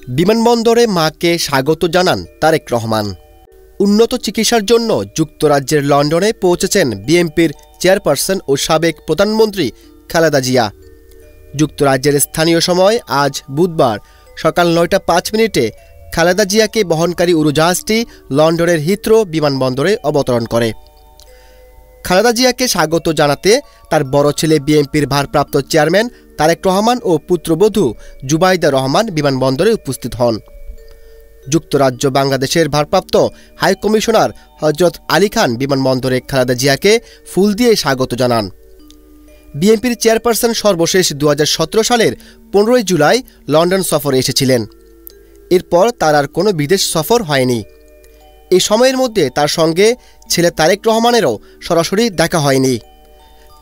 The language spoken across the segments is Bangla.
বিমানবন্দরে মাকে স্বাগত জানান তারেক রহমান। উন্নত চিকিৎসার জন্য যুক্তরাজ্যের লন্ডনে পৌঁছেছেন বিএনপির চেয়ারপারসন ও সাবেক প্রধানমন্ত্রী খালেদা জিয়া। যুক্তরাজ্যের স্থানীয় সময় আজ বুধবার সকাল ৯টা ৫ মিনিটে খালেদা জিয়াকে বহনকারী উড়োজাহাজটি লন্ডনের হিথ্রো বিমানবন্দরে অবতরণ করে। খালেদা জিয়াকে স্বাগত জানাতে তার বড় ছেলে বিএনপির ভারপ্রাপ্ত চেয়ারম্যান তারেক রহমান ও পুত্রবধূ জুবাইদা রহমান বিমানবন্দরে উপস্থিত হন। যুক্তরাজ্য বাংলাদেশের ভারপ্রাপ্ত হাইকমিশনার হজরত আলী খান বিমানবন্দরে খালেদা জিয়াকে ফুল দিয়ে স্বাগত জানান। বিএনপির চেয়ারপারসন সর্বশেষ ২০১৭ সালের ১৫ জুলাই লন্ডন সফরে এসেছিলেন। এরপর তার আর কোনো বিদেশ সফর হয়নি। এই সময়ের মধ্যে তার সঙ্গে ছেলে তারেক রহমানেরও সরাসরি দেখা হয়নি।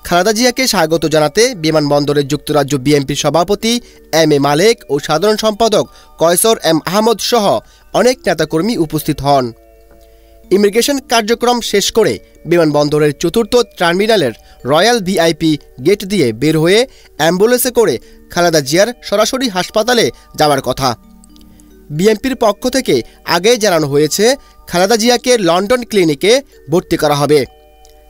খালেদা জিয়াকে স্বাগত জানাতে বিমানবন্দরে যুক্তরাজ্য বিএনপির সভাপতি এম এ মালেক ও সাধারণ সম্পাদক কয়সর এম আহমদ সহ অনেক নেতাকর্মী উপস্থিত হন। ইমিগ্রেশন কার্যক্রম শেষ করে বিমানবন্দরের চতুর্থ টার্মিনালের রয়্যাল ভিআইপি গেট দিয়ে বের হয়ে অ্যাম্বুলেন্সে করে খালেদা জিয়ার সরাসরি হাসপাতালে যাওয়ার কথা। বিএনপির পক্ষ থেকে আগেই জানানো হয়েছে খালেদা জিয়াকে লন্ডন ক্লিনিকে ভর্তি করা হবে।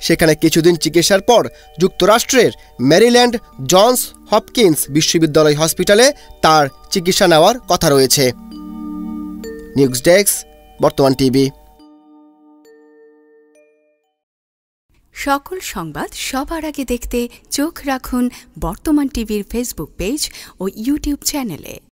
সেখানে কিছুদিন চিকিৎসার পর যুক্তরাষ্ট্রের ম্যারিল্যান্ড জনস হপকিন্স বিশ্ববিদ্যালয় হসপিটালে তার চিকিৎসা নেওয়ার কথা রয়েছে। নিউজ ডেস্ক, বর্তমান টিভি। সকল সংবাদ সবার আগে দেখতে চোখ রাখুন বর্তমান টিভির ফেসবুক পেজ ও ইউটিউব চ্যানেলে।